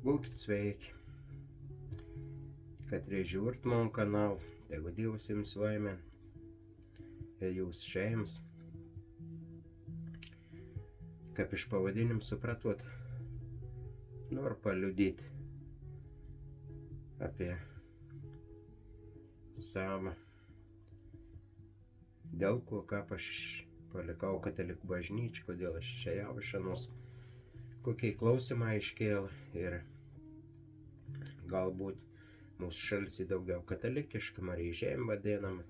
Būkit sveiki, kad žiūrit manu kanālu, tegu Dievs jums laimē, jūsu šeimas. Kaip iš pavadinimo supratot, noriu paliudyti apie savo, dėl ko, kaip aš palikau katalikų bažnyčią, kodėl aš čia jau šanos, kokie klausimai iškėlė ir galbūt mūsų šalis daugiau katalikiška, Marija žemė vadinama,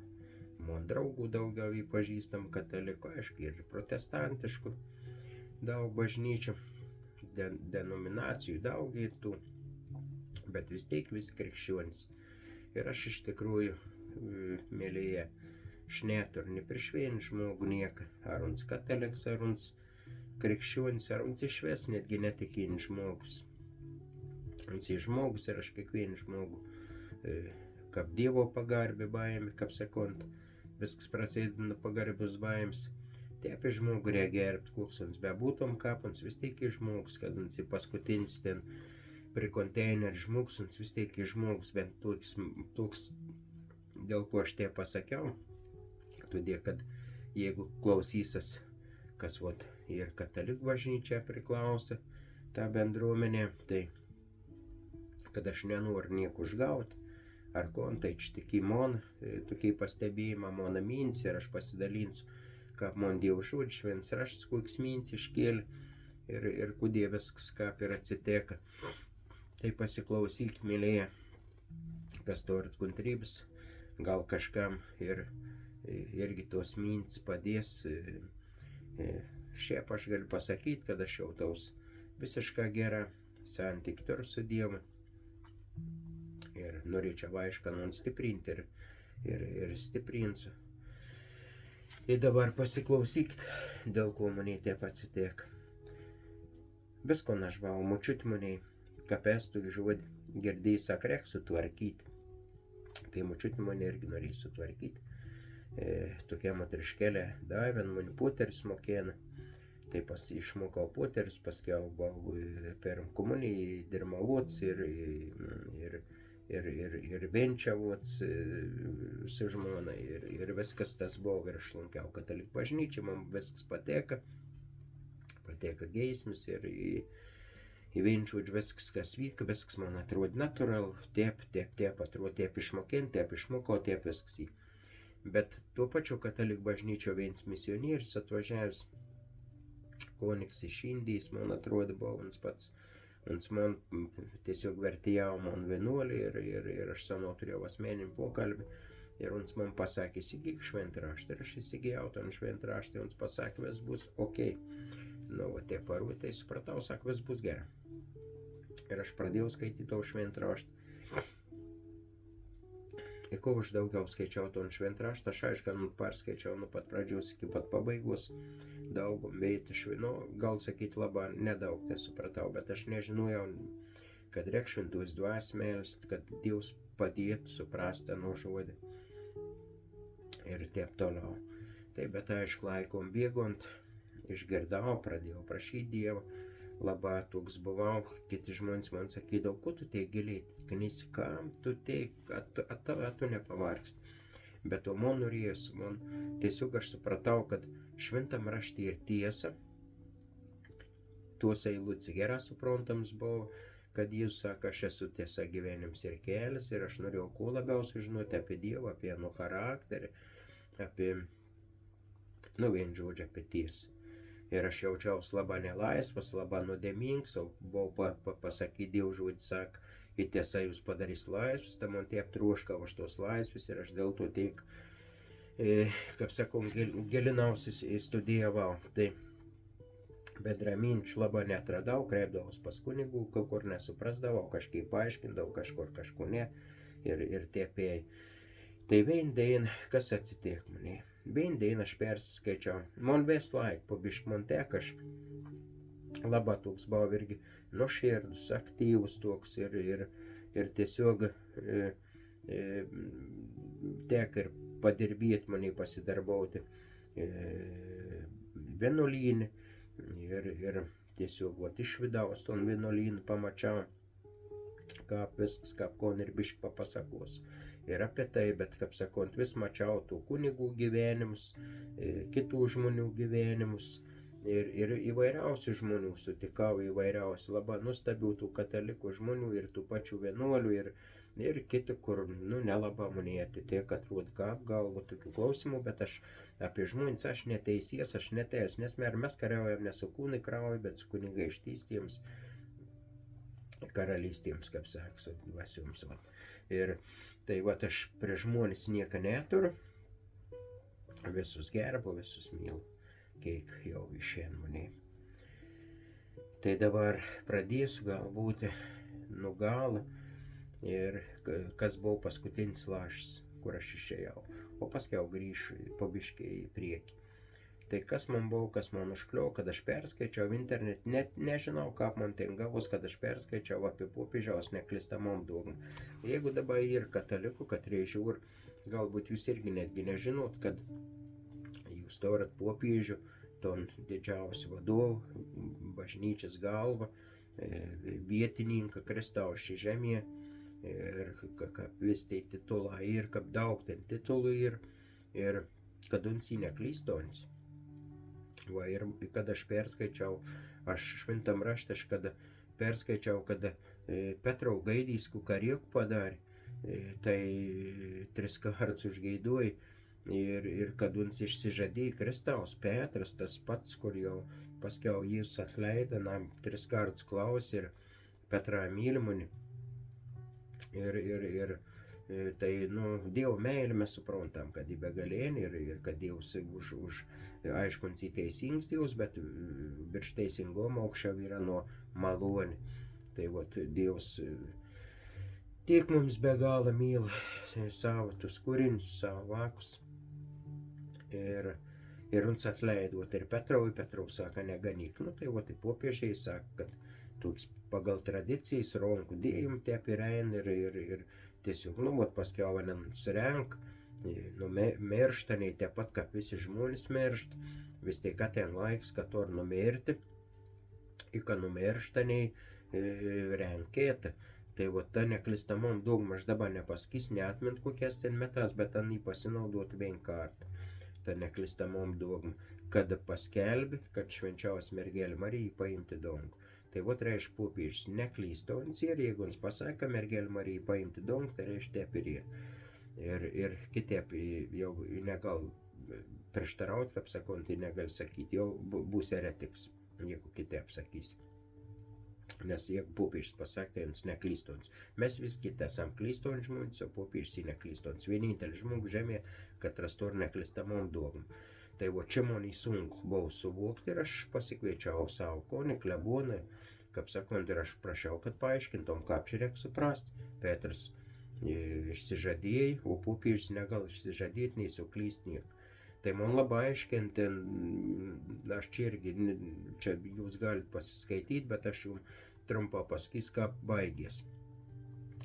man draugų daugiau įpažįstam katalikų, aišku, ir protestantiškų daug bažnyčių, denominacijų daug ir tų, bet vis tiek visi krikščionys. Ir aš iš tikrųjų, mėlyje, šnetu ir ne prieš vieną žmogų nieką, ar uns kataliks, ar uns krikščionis, ar uns išvis netgi netikintis žmogus. Uns ir žmogus ir aš kiekvieną žmogų, kaip Dievo pagarbė baimė, kaip sakant, viskas prasideda nuo pagarbos baimes. Tai apie žmogų reagerbt, koks uns bebūtum, kaip uns vis tiek ir žmogus, kad uns ir paskutinis ten prie konteinerį žmogus, uns vis tiek ir žmogus, bent toks, dėl ko aš tie pasakiau, todėl, kad jeigu klausysis, kas vot ir katalikų bažnyčia priklauso, tą bendruomenę, tai, kad aš nenoriu nieko užgauti, ar ko, tai čia tik į man, tokiai pastebėjimą, mano mintis ir aš pasidalinsiu, kaip man Dievo žodžiu, šventas raštas, koks mintis iškėlė ir kodėl viskas kaip ir atsiteka. Tai pasiklausyk, mylėje, kas turit kantrybės, gal kažkam ir irgi tos mintis padės. Šiaip aš galiu pasakyti, kad aš jautaus visišką gerą santykį turiu su Dievu ir norėčiau aišku, stiprinti ir stiprinsiu. Ir dabar pasiklausykit, dėl ko manai taip atsitiek. Visko aš buvau, močiutė manai, kapės tu žodį, girdėjai, sak, reik sutvarkyti. Tai močiutė mane irgi norėjo sutvarkyti. Tokia moteriškelė davė, man poteris mokėna. Tai išmokau poteris, paskiau buvau per komuniją dirmavots ir venčiavots su žmona ir viskas tas buvo ir aš lankiau katalikų bažnyčią, man viskas pateka geismis ir į venčiuodžių viskas, kas vyka, viskas man atrodo natūralu, taip atrodo, taip išmokinti, taip išmokau, taip viskas į. Bet tuo pačiu katalikų bažnyčio vienas misionierius atvažiavęs, kunigas iš Indijos, man atrodo, buvo mums pats. Man tiesiog vertėjau man vienuolį ir aš savo turėjau asmeninį pokalbį ir man pasakė, įsigyk šventraštą ir aš įsigijau tą šventraštą ir pasakė, vis bus ok. Nu, o tie paruotai supratau, sako, vis bus gerai. Ir aš pradėjau skaityti tą šventraštą. Ir ko aš daugiau skaičiau tą šventraštą, aš aišku, perskaičiau nuo pat pradžios iki pat pabaigos daugum veitišų, gal sakyti labą, nedaug tai supratau, bet aš nežinojau, kad reik šventos dvasios melst, kad Dievs padėtų suprasti tą žodį ir taip toliau. Tai bet aišku, laikom bėgant, išgirdau, pradėjau prašyti Dievą, labai toks buvau, kiti žmonės man sakydavo, ko tu tai giliai, knisi, kam tu tai, tu nepavargst. Bet o man norėjus, tiesiog aš supratau, kad šventam rašte ir tiesa, tuos eilutės gerai suprantams buvo, kad Jis sako, aš esu tiesa, gyvenimas ir kelias, ir aš norėjau kuo labiau sužinoti apie Dievą, apie charakterį, apie, vien žodžią, apie tiesą. Ir aš jaučiausi labai nelaisvas, labai nuodėmingas, o buvau pasakyti Dievo žodį, sako, ir tiesa jūs padarys laisvas, tai man taip troškau aš tos laisvės ir aš dėl to tik, kaip sakom, gilinausi studijavau. Tai bendraminčių labai netradau, kreipdavau pas kunigų, kur nesuprasdavau, kažkaip paaiškindavau, kažkur ne ir tiepėjai. Tai vien dien, kas atsitiek manai? Vien dien aš perskaičiau, man vis laik, po biškį man tek, aš labai toks buvau irgi nuoširdus, aktyvus toks ir tiesiog tek ir padirbėti manai pasidarbauti vienuolyne ir tiesiog iš vidaus ton vienuolyną pamačiau kaip viskas, kaip kon ir biški papasakos. Ir apie tai, bet, kaip sakant, vis mačiau tų kunigų gyvenimus, kitų žmonių gyvenimus. Ir įvairiausių žmonių sutikau, įvairiausių labai nustabių tų katalikų žmonių ir tų pačių vienuolių ir kiti, kur, nelabai mane atitiek, atrodo, ką apgalvo tokių klausimų, bet aš apie žmonės, aš neteisės, aš neteis, nes mes kariaujam ne su kūnai krauju, bet su kunigaikštystėms, karalystėms, kaip sako, su dvasioms. Ir tai aš prie žmonės nieko neturiu, visus gerbu, visus mylu. Kiek jau išėn mane. Tai dabar pradėsiu galbūt galą ir kas buvo paskutinis lašas, kur aš išėjau, o paskiau grįšiu po biškį į priekį. Tai kas man buvo, kas man užkliuvo, kad aš perskaičiau internet, net nežinau, kaip man ten gavus, kad aš perskaičiau apie popiežiaus neklistamom dogmom. Jeigu dabar yra katalikų, kad reižiūr, galbūt jūs irgi netgi nežinot, kad jūs turit popiežių, ton didžiausią vadovą, bažnyčios galvą, vietininką Kristaus šį žemėje, ir kaip vis tai titulą ir kaip daug ten titulų ir kad uns jį neklystons. Ir kad aš perskaičiau, aš šventam rašte, kada perskaičiau, kada Petrau Gaidysku karieku padarė, tai 3 kartus užgaiduoja. Ir kad uns išsižadėjo Kristaus, Petras, tas pats, kur jau paskiau jis atleido, 3 kartus klausė ir Petrą mylimuni. Ir tai, Dievo meilė mes suprantam, kad į begalėnį ir kad Dievs aišku, jis teisingas Dievs, bet virš teisingumo aukščiau yra nuo malonė. Tai Dievs tiek mums be galo myli savo tus kūrinius, savo vakus. Ir uns atleidot, ir Petrau saka, neganyk. Tai popiežiai saka, kad pagal tradicijas ronkų dėjim tep ir ein ir tiesiog, paskiau surenk, mirštaniai taip pat, kaip visi žmonės miršt, vis tai, kad ten laiks, kad to numirti, ir kad numirštaniai renkėta. Tai ta neklistamom dogma, aš dabar nepasakys, neatmint kokias ten metas, bet ant jį pasinaudot vien kartą. Ta neklistamom dogma, kad paskelbi, kad švenčiaus mergelė Marija paimti dangų. Tai reiškia popiežius neklystons ir jeigu jums pasako mergelė Marija paimti dangų, tai reiškia taip ir yra. Ir kitaip jau negal prieštarauti, kaip sakant, tai negal sakyti, jau bus eretiks, jeigu kitaip sakysi. Nes jeigu popiežius pasakė, tai jums neklystons. Mes vis kiti esam klystons žmonės, o popiežius jį neklystons. Vienintelis žmogus žemėje, kad rastor neklistamom dogmom. Tai čia man sunku buvo suvokti ir aš pasikviečiau savo konį, kleboną, kaip sakant, ir aš prašiau, kad paaiškintom, ką čia reikia suprasti. Petras išsižadėjo, o popiežius negal išsižadėti, nei suklyst nieko. Tai man labai aiškinti, aš čia irgi, čia jūs galite pasiskaityti, bet aš jums trumpą pasakys, ką baigės.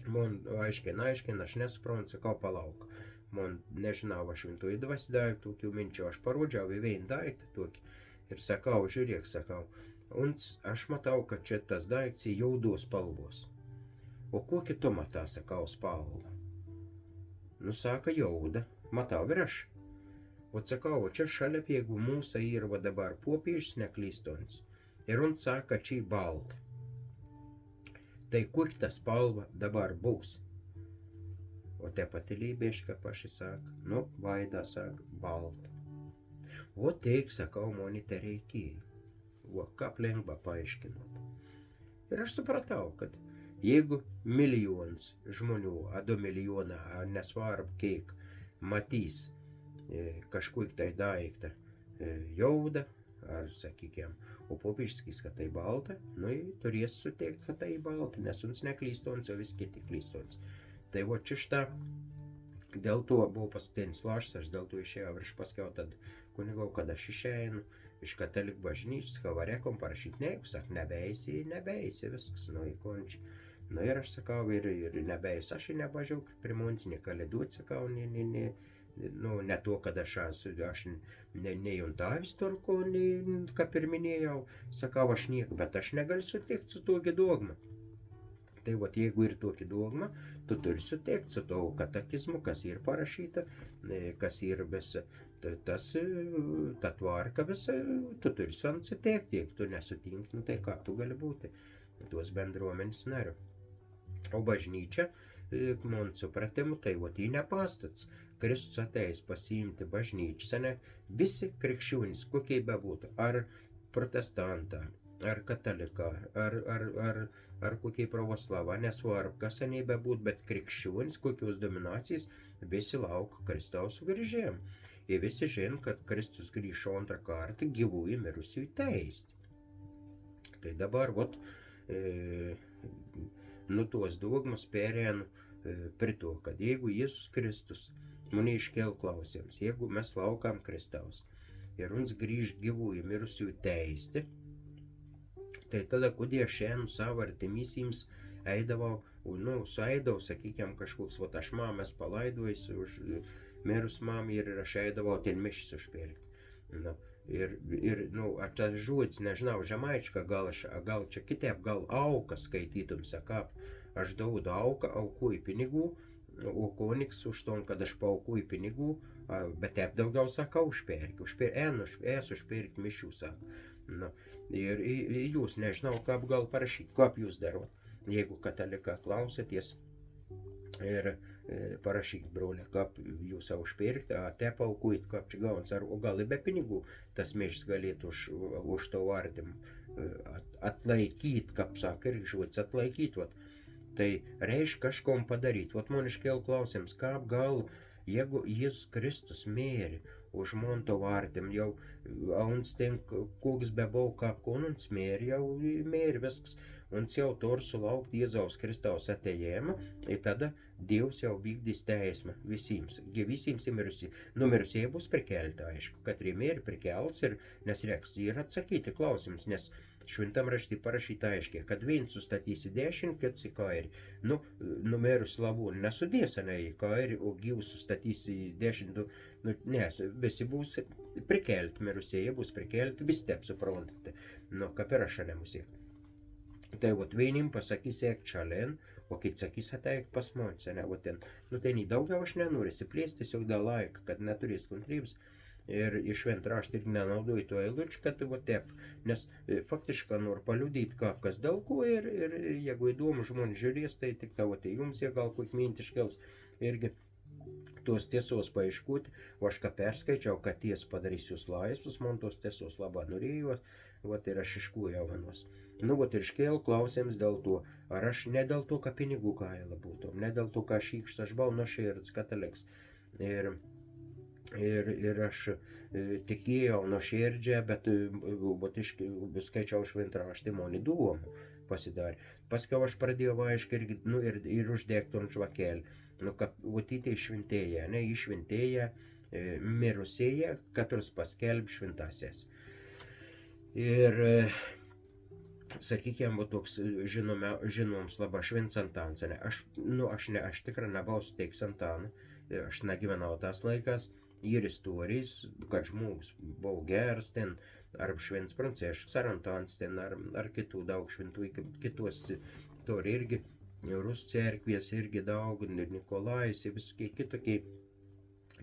Man aiškina, aš nesuprantu, sakau, palauk. Man nežinau, aš šventoji dvasia davė tokių minčių, aš parodžiau į vieną daiktą tokį ir sakau, žiūrėk, aš matau, kad čia tas daiktas jaudos spalvos. O kokį tu matau, sakau, spalvą? Saka, jauda, matau ir aš. O sakau, čia šalia jeigu mūsų yra dabar popiežius neklystons ir on saka, čia balta. Tai kur ta spalva dabar bus? O te pati lybėška pasisaka, Vaida saka, balta. O teik, sakau, man te reikėjo. O kaip lengva paaiškinot. Ir aš supratau, kad jeigu milijonas žmonių, 2 milijonai, nesvarbu kiek, matys kažkokį tai daiktą jaudą, ar sakykime, o popiežius sakys, kad tai balta, turės suteikti, kad tai balta, nes uns neklystons, o vis kiti klystons. Tai čia šitą, dėl to buvo paskutinis lašas, aš dėl to išėjau ir aš paskiau tad kunigau, kad aš išeinu iš katalikų bažnyčios, kavarekom parašyti, nebeisi, viskas, įkončiai. Ir aš sakau, ir nebeisi, aš nebažiau, primonsinį kalėduot, sakau, ne to, kad aš nejuntavis turko, kaip ir minėjau, sakau, aš nieko, bet aš negaliu sutikti su tokia dogma. Tai vat jeigu ir tokį dogmą, tu turi suteikti su tavo katekizmu, kas yra parašyta, kas yra visa, ta tvarka visa, tu turi suteikti, jeigu tu nesutinki, nu tai ką tu gali būti tuos bendruomenės nariu. O bažnyčia, mano supratimu, tai vat jį ne pastats. Kristus ateis pasiimti bažnyčią, ne visi krikščionys, kokie bebūtų, ar protestantą, ar kataliką, ar kokie pravoslavą, nesvarbu, kas seniai bebūt, bet krikščionys, kokios dominacijas, visi laukia Kristaus sugrįžėjimo. Ir visi žino, kad Kristus grįžo antrą kartą gyvųjų mirusiųjų teisti. Tai dabar, vat, nu tos dogmas perėnu prie to, kad jeigu Jėzus Kristus mane iškel klausimus, jeigu mes laukam Kristaus ir uns grįž gyvųjų mirusiųjų teisti, tai tada, kodėl šiandien savo artimysiems eidavau, sueidavau, sakykime, kažkoks, vat aš mamės palaidojuсь už mirus mamą ir aš eidavau ten mišis užpirkti. Ir ar tas žodis, nežinau, žemaička, gal čia kitaip, gal auką skaitytum, sakap, aš daudu auką, aukoju pinigų, o koniks už to, kad aš paaukoju pinigų, bet taip daugiau sakau užpirkti, esu užpirkti mišių, sako. Ir jūs, nežinau, kaip gal parašyti, kaip jūs darot. Jeigu kataliką klausėties ir parašyk, brolė, kaip jūs užpirkti, te paukujt, kaip čia gauns, o gal be pinigų tas mišs galėtų už to vardym atlaikyti, kaip sako, ir žodis atlaikyti. Tai reiškia kažkom padaryti. Man iškel klausims, kaip gal, jeigu Jėzus Kristus mėri už monto vardym, jau uns ten koks bebau, kaip konons mėri, jau mėri viskas, uns jau tur sulaukti Jėzaus Kristaus atėjimą, ir tada Dievs jau vykdys teismą visiems mirusiems. Mirusieji bus prikelti, aišku, kad mėri prikels, ir nes reiks ir atsakyti klausimus, nes šventam raštį parašyta aiškiai, kad viens sustatysi 10, kits į kairį. Numerus lavų nesudės į kairį, o gyvus sustatysi 10, nes visi bus prikelti, mirusieji bus prikelti, vis taip suprantate, kaip ir aš nemusik. Tai vienim pasakys eik čalen, o kit sakys ateik pas mons, ten daugiau aš nenoriu įsiplėsti, tiesiog dėl laiko, kad neturės kantrybės. Ir iš šventraštį irgi nenaudoju to eilučių, kad taip, nes faktiškai noriu paliudyti, kas dėl ko, ir jeigu įdomu žmonės žiūrės, tai tik tavo jums jie gal kokį mintį iškels irgi tos tiesos paieškoti, o aš ką perskaičiau, kad ties padarys jūs laisvus, man tos tiesos labai norėjo, ir aš iškūjau vanos. Ir iškėl klausims dėl to, ar aš ne dėl to, kad pinigų kaila būtų, ne dėl to, kad aš buvau nuo širds kataliks. Ir aš tikėjau nuo širdžia, bet skaičiau šventraštį, man įdomu pasidarė. Paskiau aš pradėjau aiškiai ir uždegti ant žvakelį. Kad tai šventėja, išventėja mirusėja, katros paskelb šventasias. Ir, sakykime, toks žinoms labai švents Antanas. Aš tikrai nebuvau suteiks Antaną, aš negyvenau tas laikas. Ir istorijas, kad žmogus buvo geras ten, ar švents Pranciškus, ar Antanas ten, ar kitų daug šventų, kitos turi irgi, Rusų cerkvės irgi daug, Nikolajus, visokie kitokie.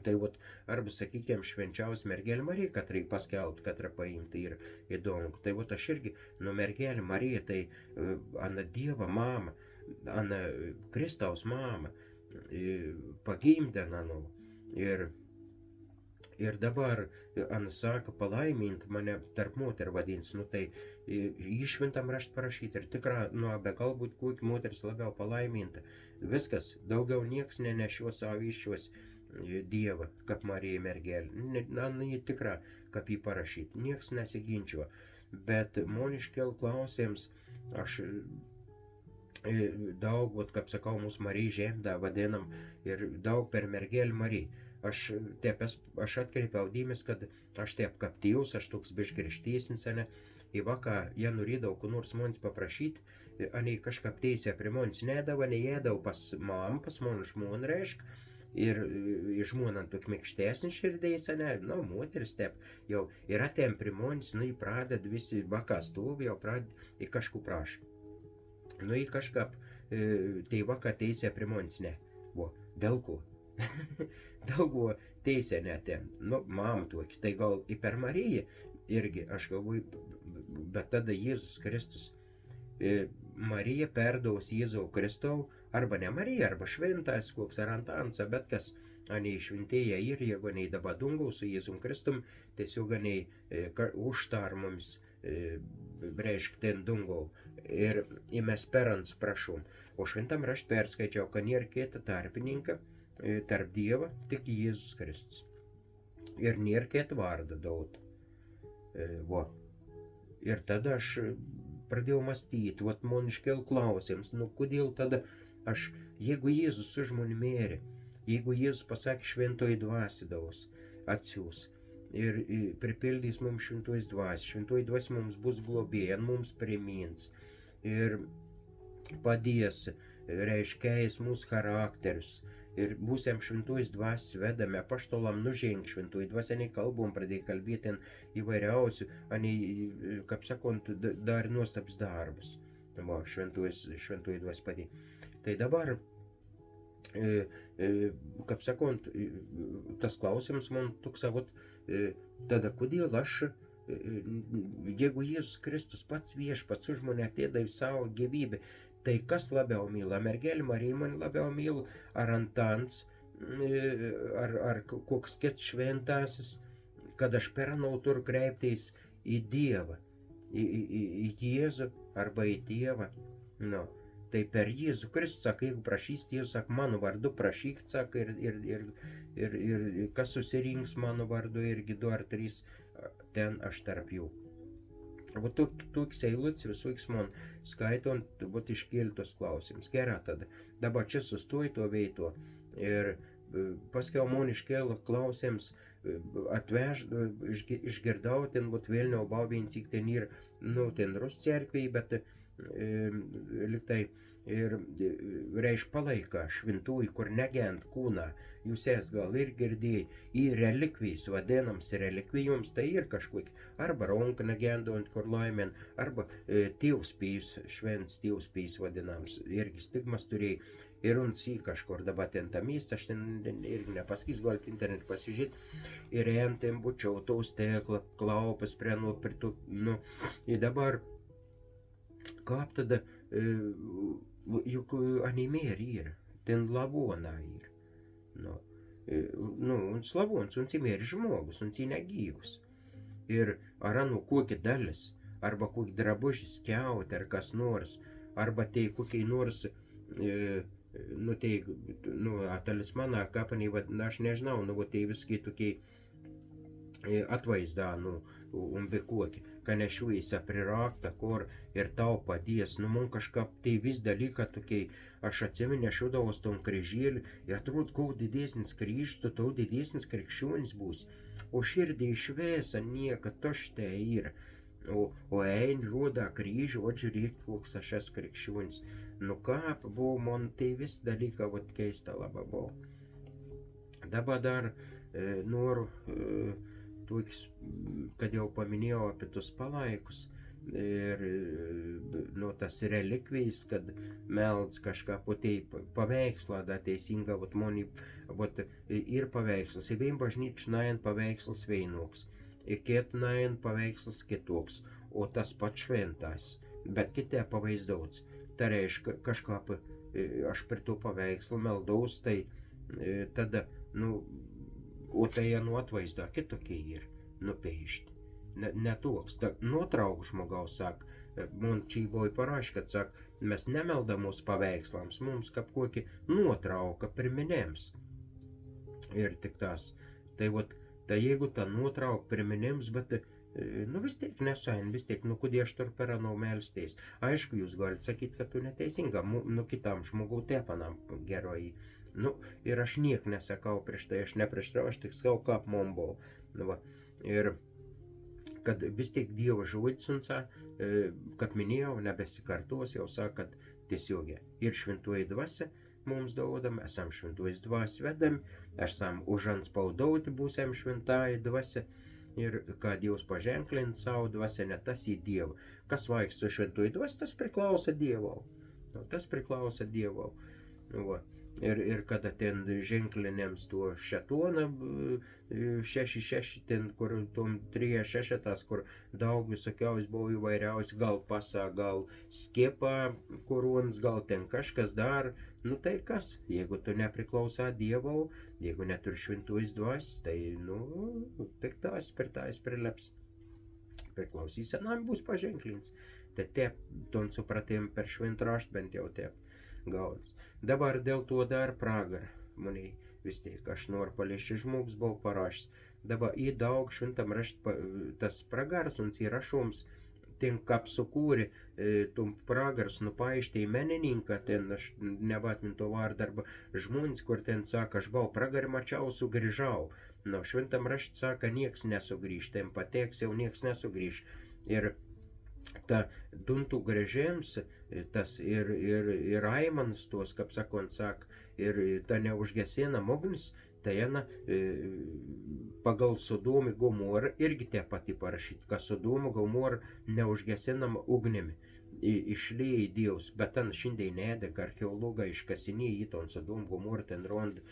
Tai arba, sakykime, švenčiaus mergelė Marija, kad reikia paskelbti, kad reikia paimti, ir įdomu. Tai aš irgi, mergelė Marija, tai Ana Dievo mama, Ana Kristaus mama, pagimdė Nanu. Ir dabar Ana sako, palaimint mane tarp moterų vadins, tai išventam rašt parašyti. Ir tikrai, be galbūt kokį moteris labiau palaiminta. Viskas, daugiau nieks nenešios savo iššios Dievą, kaip Marija mergelė. Jį tikrai, kaip jį parašyti. Nieks nesiginčio. Bet man iškel klausims, aš daug, kaip sakau, mūsų Marija žemda vadinam, ir daug per mergelį Mariją. Aš atkreipiau dėmesį, kad aš taip kaip Dievs, aš toks biškrištiesnis, į vaką, jie norėdavo, kur nors manis paprašyti, anei kažkap teisę prie manis nedavo, neėdavo pas mamą, pas mano žmoną, reiškia, ir žmoną tokia mėgštesnė širdės, moteris taip, jau ir atėm prie manis, į praded visi vaką stovi, jau praded į kažkų prašyti. Į kažkap tai va, kad teisė primons, ne. Vo, dėl ko? Dėl ko teisė ne ten. Nu, mam tokį, tai gal į per Mariją irgi, aš galvoju, bet tada Jėzus Kristus. Marija perdaus Jėzau Kristau, arba ne Marija, arba šventas, koks ar Antanas, bet kas, anei šventėja ir jeigu anei dabar dungaus su Jėzum Kristum, tiesiog anei užtar mums, reiškia, ten dungau. Ir mes perants prašom. O šventam rašt perskaičiau, kad nėra kita tarpininka tarp Dievo, tik Jėzus Kristus. Ir nėra kita vardą daut. Ir tada aš pradėjau mąstyti, vat man iškel klausimas, nu kodėl tada aš, jeigu Jėzus su žmonėmi mirė, jeigu Jėzus pasakė šventoji dvasia daus, atsiūs ir pripildys mums šventoji dvasia mums bus globėja, mums primins ir padės, reiškia, mūsų charakterius. Ir būsėm šventoji dvasia vedame, apaštalam nuženk šventoji dvasia, nei kalbom, pradėjo kalbėti įvairiausių, anei, kaip sakant, dar nuostabs darbus. Va, šventoji dvasia padėjo. Tai dabar, kaip sakant, tas klausimas man toks, tada kodėl aš, jeigu Jėzus Kristus pats viešpats su žmonė atėdavė savo gyvybę, tai kas labiau myla? Mergelė Marija man labiau myla, ar Antanas, ar koks kits šventasis, kad aš peranau tur kreiptis į Dievą, į Jėzų arba į Dievą. Nu, tai per Jėzų Kristų, sako, jeigu prašys Dievas, sako, mano vardu prašyk, sako, ir kas susirinks mano vardu, irgi 2 ar 3, ten aš tarp jų. Va toks eilutes visoks man skaitant, va iškeltos klausimus. Gerai tada. Dabar čia sustoju to veito. Ir paskiau man iškėlė klausimus, išgirdau ten, va Vilniau Baubincik ten ir, nu, ten Rus cerkviai, bet liktai ir reiš palaika šventųjų, kur negent kūną, jūs ės gal ir girdėjai, į relikvijas, vadinams relikvijoms, tai ir kažkokie, arba ronka negendant, kur laimen, arba tėvspėjus, švents tėvspėjus vadinams, irgi stigmas turėjai, ir unsi kažkur dabar ten tą miestą, aš ten irgi nepasakys, galite internet pasižiūrėti, ir ten bučiau taus teklą, klaupas prie, nu, ir dabar, kaip tada, juk animėri ir, ten lavona ir, nu, un slavons, un cimėri žmogus, un cine gyvus. Ir ar anu kokie dalis, arba kokie drabužis, kiaut, ar kas nors, arba tai kokiai nors, nu, tai, nu, talismaną, kapaniai, aš nežinau, nu, tai viski tokiai atvaizdą, nu, un be kokie. Kad nešiuosi priraktą, kur ir tau padės, nu, man kažkaip tai vis dalyką tokiai, aš atsimenu, nešiudavos tom kryžėlį, ir atrodo, kuo didesnis kryžius, tuo didesnis krikščionis bus, o širdį išvėsa nieka, tušte yra, o ein roda kryžių, o žiūrėk, koks aš esu krikščionis, nu, kaip buvo, man tai vis dalyką, vat keista labai buvo. Dabar dar noriu, toks, kad jau paminėjau apie tus palaikus ir, nu, tas relikvijas, kad melds kažką po tai paveikslą, da teisinga, vat moni, vat ir paveikslas, į vien bažnyčią nain paveikslas vienoks, į kiet nain paveikslas kitoks, o tas pats šventas, bet kitie pavaizdauts. Tai reiškia, kažką aš prie to paveikslą meldaus, tai tada, nu, o tai nu atvaizdą kitokie ir nupeišti. Ne toks. Nuotrauk žmogaus, sak, man čia buvo parašė, kad, sak, mes nemeldamos paveikslams, mums kaip kokį nuotrauką priminėms. Ir tik tas. Tai vat, tai jeigu ta nuotrauk priminėms, bet, nu vis tiek nesain, vis tiek, nu kodėl aš tur peranau melstis. Aišku, jūs galite sakyti, kad tu neteisinga, nu kitam žmogau tepanam geroj. Nu, ir aš niek nesakau prieš tai, aš neprieštrau, aš tik sakau, kaip man buvo. Nu, va. Ir kad vis tiek Dievo žodis, kaip minėjau, nebesikartos, jau sako, kad tiesiogiai ir šventoji dvasia mums duodam, esam šventoji dvasia vedam, esam užanspaudauti būsam šventoji dvasia. Ir kad Dievas paženklint savo dvasią, ne tas į Dievą. Kas vaikšto šventoji dvasia, tas priklauso Dievo. Nu, tas priklauso Dievau. Va. Ir kada ten ženklinėms tuo šetoną 6 ten, kur tom 3 šešetas, kur daug visokiaus buvo įvairiausių, gal pasa, gal skiepą kurons, gal ten kažkas dar. Nu tai kas, jeigu tu nepriklauso Dievau, jeigu neturi šventuojas dvasios, tai, piktas per tais prileps. Priklausys senam bus paženklins. Tai taip, ton supratim per šventraštą bent jau taip gaunas. Dabar dėl to dar pragarą, maniai, vis tiek aš noriu paliesti žmogus buvo parašęs. Dabar į daug šventam rašt tas pragaras un įrašoms, ten kap sukūrė, tom pragars nupaištė į menininką, ten aš nevatminto vardą arba žmonės, kur ten saka, aš buvau pragarį mačiau, sugrįžau. Nu, šventam rašt saka, nieks nesugrįž, ten pateks jau nieks nesugrįž. Ir ta duntų grėžėms, tas ir aimanas tos, kaip sakant, ir ta neužgesinama ugnis, tai jena pagal Sodomą Gomorą irgi te pati parašyti, kad Sodoma Gomorą neužgesinama ugnimi. Išlėjai Dievs, bet ten šiandien nedega archeologai iškasinėja į ton Sodomą Gomorą, ten rond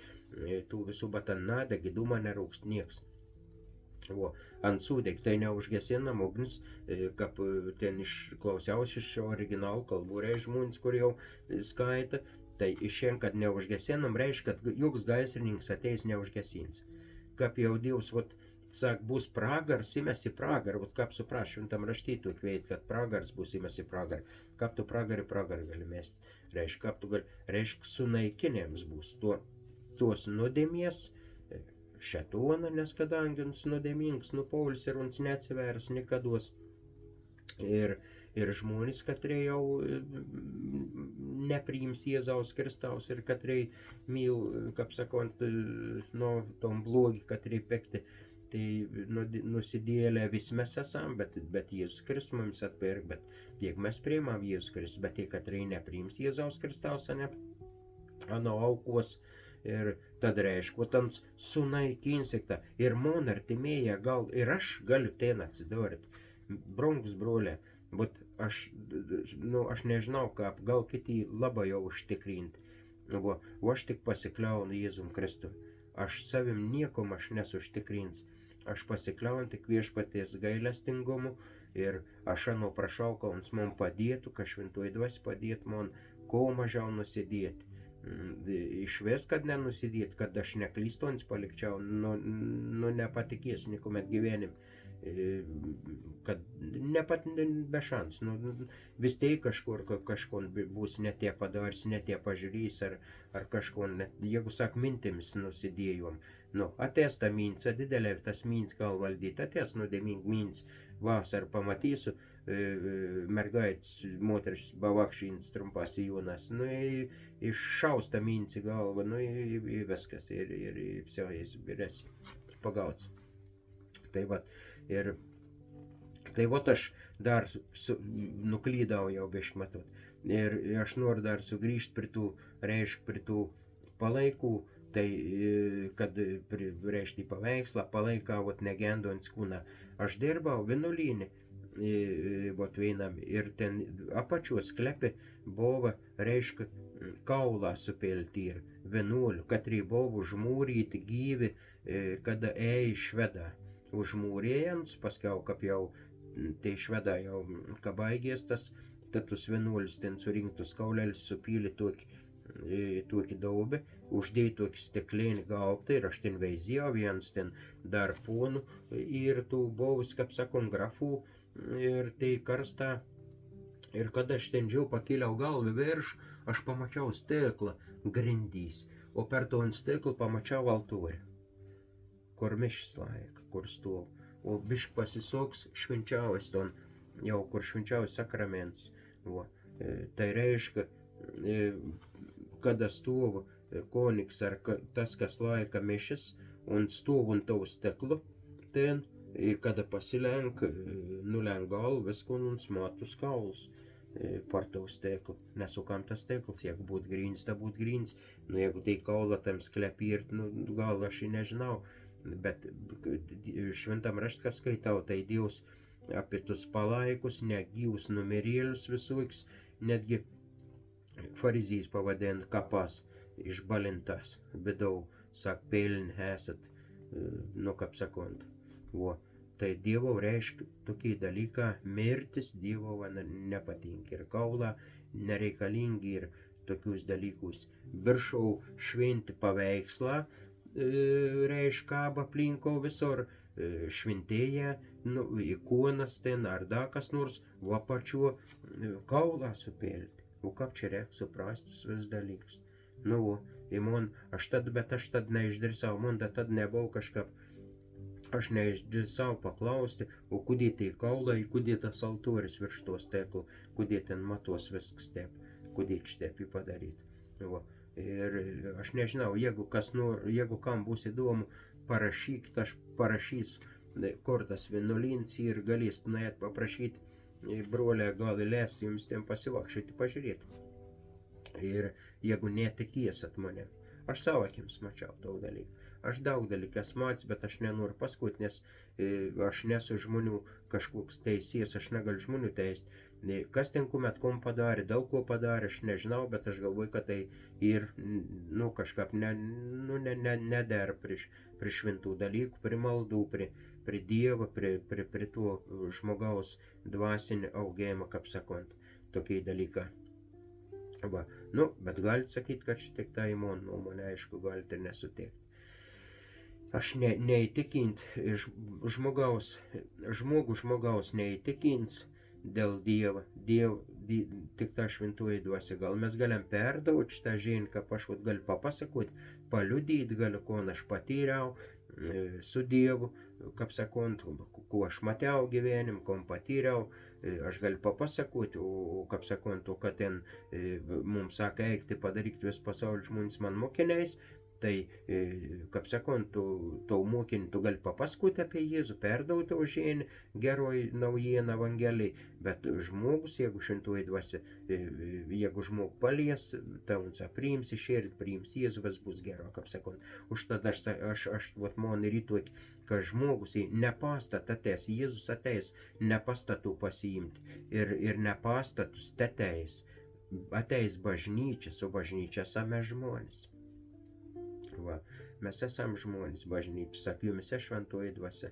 tų visų, bet ten nedegi, dūma nerūkst nieks. O, ant sūdeg tai neužgesinam ugnis, kaip ten išklausiausi iš originalų kalbų žmonės, kur jau skaita, tai išien, kad neužgesinam, reiškia, kad joks gaisrininkas ateis neužgesins. Kaip jau Dievs, sak, bus pragars, įmesi pragarą, kaip supras, šventam raštytų kveit, kad pragars bus įmesi pragarą. Kaip tu pragarį gali mesti, reiškia, kaip tu gali, reiškia, sunaikinėms bus tuos nuodėmies, šetoną, nes kadangi uns nuodėmingas, Paulius ir uns neatsivers nikados. Ir žmonės, katrie jau nepriims Jėzaus Kristaus ir katrie myl, kaip sakant, tom blogi, katrie pekti, tai nusidėlę vis mes esam, bet Jėzus Kristus mums atpirk, bet jeigu mes priimam Jėzus Kristus, bet tai katrie nepriims Jėzaus Kristaus, ano aukos, ir tad reiškia, ten sunaikinsite ir man artimėje gal ir aš galiu ten atsidurti. Brangus brolė, bet aš nežinau, kaip gal kiti labai jau užtikrinti. O aš tik pasikliaunu Jėzum Kristu. Aš savim niekom aš nesuštikrins. Aš pasikliaunu tik viešpaties gailestingumu ir aš prašau, kad jis man padėtų, kad šventoji dvasia padėtų man kuo mažiau nusidėti. Išves, kad nenusidėt, kad aš neklystons palikčiau, nepatikėsiu nikuomet gyvenim, kad be šans, vis tai kažkur bus netie padarys, netie pažiūrys, ar kažkur, jeigu sak mintimis nusidėjom, atės ta minca, didelė tas minc gal valdyti, atės nuodėming minc, vasar pamatysiu, mergaits, moteris bavakšins trumpas sijonas, iššaus tą minci galvą, viskas, ir все, ir esi pagauts. Tai aš dar nuklydau jau biškmatot. Ir aš noriu dar sugrįžti prie tų palaikų, tai kad reiškia paveikslą, palaiką, negendojant kūną. Aš dirbau vienuolynį, vienam, ir ten apačios sklepi buvo, reiškia, kaulą supilti ir vienuolių, katrie buvo užmūryti gyvi, kada ėjo švedą. Užmūrėjant, paskiau, kaip jau tai šveda jau, ką baigės tas vienuolis ten surinktus kaulėlis, supylė tokį daubę, uždėjo tokį stiklinį gaubtą ir aš ten veizėjau, vienas ten dar ponų ir tų buvus, kaip sakom, grafų ir tai karstą. Ir kada aš ten džiau pakėliau galvą virš, aš pamačiau stiklą grindys, o per to ant stiklą pamačiau altorių, kur mišs laik, kur stov. O bišk pasisuks švenčiaujas ton, jau kur švenčiaujas sakraments. Tai reiškia, kada stov koniks ar tas, kas laika mišis, un stov ant tau stiklo, ten, kada pasilenk, nulenk galvą, visko uns matus kauls par tau stiklu. Nesukam tas stikls, jeigu būt grīns, tā būt grīns. Jeigu tai kaula tam sklepirt, gal aš nežinau. Bet šventam raštą skaitau, tai Dievs apie tus palaikus, negyvus numirėlius visokius, netgi Farizijas pavadina kapas išbalintas, bedau, saka, pelni esat, nu, kaip sakant. Vo. Tai Dievo reiškia tokį dalyką, mirtis Dievo nepatinka ir kaulą nereikalingi ir tokius dalykus. Viršau šventi paveikslą, reiškia kaba aplinko visur, šventėja, nu, ikonas ten ar da kas nors, va pačiu kaulą supelti. O kaip čia reikia suprasti visus dalykus. Nu, bet aš tad neišdrįsau, man tad nebuvo kažkaip. Aš neišdrįsau paklausti, o kudį tai kaulai, kudį tas altorius virš to steklo, kudį ten matos viskas taip, kudį štepi padaryti. Va. Ir aš nežinau, jeigu kam bus įdomu, parašykit, aš parašysiu, kur tas vienuolins ir galėsit nuėt paprašyti brolę, gal įles jums ten pasivakščioti, pažiūrėti. Ir jeigu netikėsit manim, aš savo akims mačiau daug dalykų. Aš daug dalykės matęs, bet aš nenoriu pasakoti, nes aš nesu žmonių kažkoks teisėjas, aš negaliu žmonių teisti. Kas ten kuomet kom padarė, dėl ko padarė, aš nežinau, bet aš galvoju, kad tai ir, nu, kažkaip nedera prieš šventų dalykų, prie maldų, prie Dievo, prie to žmogaus dvasinį augėjimą, kaip sakant, tokie dalykai. Va. Nu, bet galite sakyti, kad šitik tai mano nuomonė, aišku, galite nesutikti. Aš neįtikint žmogaus neįtikins dėl Dievo, tik ta šventoji dvasia. Gal mes galim perdauti šitą žinią, kaip aš galiu papasakoti, paliudyti galiu, ko aš patyriau su Dievu, kaip sakant, ko aš matėjau gyvenim, ko patyriau, aš galiu papasakoti, o kaip sakant, o kad ten mums sako, eikti padaryti vis pasaulio žmonės man mokiniais, tai, kaip sakant, tau mokinį tu gali papasakoti apie Jėzų, perdauti tau žinią, geroji naujiena evangelijai, bet žmogus, jeigu šventoji dvasia, jeigu žmogų palies, tau priims į širdį, priims Jėzų, vis bus gero, kaip sakant. Užtat aš man rytoj, kad žmogus ne pastat ateis, Jėzus ateis, ne pastatų pasiimti ir ne pastatus ateis bažnyčia, su bažnyčia esame žmonės. Va. Mes esam žmonės, bažnyčia, sako, jumise šventoji dvasia.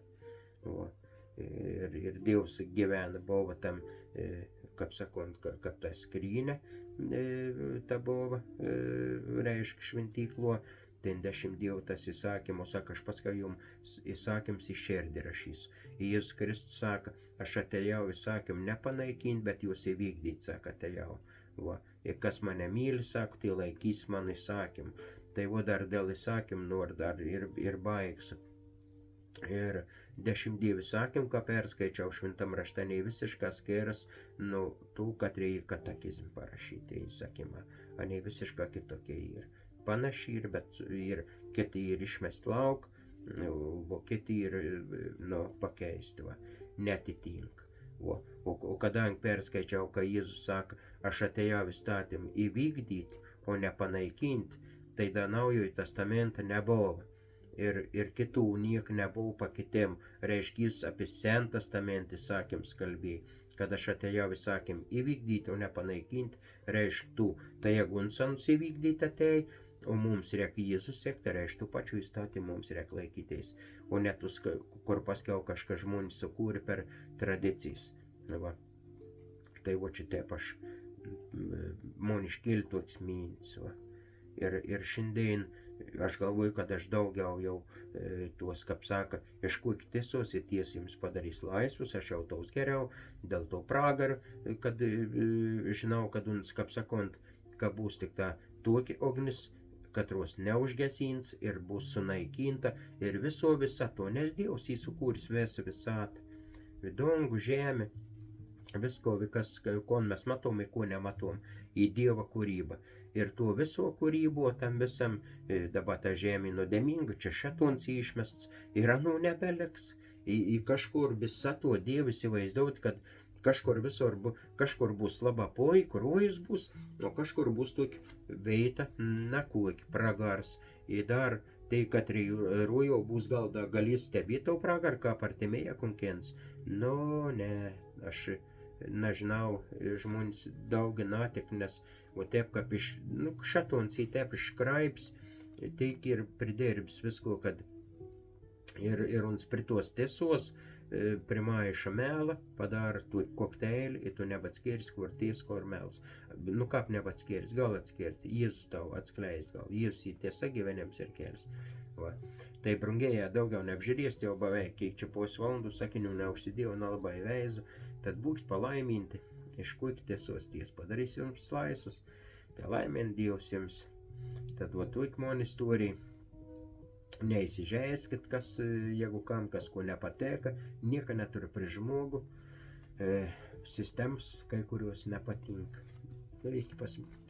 Va. Ir Dievas gyvena, buvo tam, kaip sakant, kaip ta skrynė, ta buvo, reiškia šventyklo, ten 10 Dievo tas įsakymus, sako, aš paskui jums įsakyms į širdį rašysiu. Jėzus Kristus sako, aš atėjau įsakym nepanaikinti, bet jūs įvykdyti, sako, atėjau. Va. Ir kas mane myli, sako, tai laikys mano įsakymą. Tai va dar dėl įsakymų noriu dar ir baigsiu. Ir 10 Dievo įsakymų, ką perskaičiau šventam rašte, nei visiškas skėras, nu, tų, kad reikia katekizmą parašyti įsakymą, o nei visiškai kitokie yra. Panašiai ir, bet ir kiti ir išmest lauk, o kiti ir, nu, pakeisti, va, netitink. O kadangi perskaičiau, ką Jėzus sako, aš atėjau įstatymą įvykdyti, o ne panaikinti, tai da naujojo testamentą nebuvo. Ir kitų niek nebuvo pakitim. Reiškia, jis apie Sen testamentą įsakymus kalbėjo, kad aš atėjau įsakymą įvykdyti, o ne panaikinti. Reiškia, tu, tai jeigu senus įvykdyti atėjai, o mums reikia Jėzus sekti, reiškia, tų pačių įstatymų mums reikia laikytis. O ne tus, kur paskiau kažkas žmonės sukūrė per tradicijas. Va. Tai va čia taip aš man iškėlė toks mintis. Ir šiandien aš galvoju, kad aš daugiau jau tuos, kaip sako, ieškokit tiesos ir tiesa jums padarys laisvus, aš jau taus geriau, dėl to pragar, kad žinau, kad uns, kaip sakant, kad bus tik ta tokia ugnis, katros neužgesins ir bus sunaikinta ir viso visato, nes Dievas įsukūris visą visatą, dangų, žemę, visko, ko mes matom ir ko nematom, į Dievo kūrybą. Ir tuo viso kūrybo, tam visam, dabar ta žemė nuodėminga, čia šėtonas išmests, ir anų nebeliks. Į kažkur visato Dievas įsivaizduot, kad kažkur visur kažkur bus laba poj, kur rojus bus, o kažkur bus tokia veita, na kokį pragars. Ir dar tai, kad rojo bus gal da galės stebėti tau pragar, ką partimėja konkens. Nu, ne, aš nežinau, žmonės daugi natik, nes o taip, kaip šatons į taip iškraips, tik ir pridirbs visko, kad ir uns pritos tiesos, primaiša mela, padara tu kokteilį, ir tu nebatskėris, kur tiesa, kur mels. Nu, kaip nebatskėris, gal atskirti, Jėzus tau atskleist, gal Jėzus į tiesa gyvenėms ir kėlis. Va. Tai brungėja daugiau neapžiūrės, jau beveik kiek čia pusvalandų sakinių neužsidėjau, nelabai veizu, tad būkit palaiminti, iškuik tiesos ties padarys jums laisvus, tai laimint Dievs jums. Tad va tuik man istorija. Neįsižeiskit, kas, jeigu kam kas ko nepateka, nieko neturi prieš žmogų, sistems kai kurios nepatinka. Tai iki pasimatymo.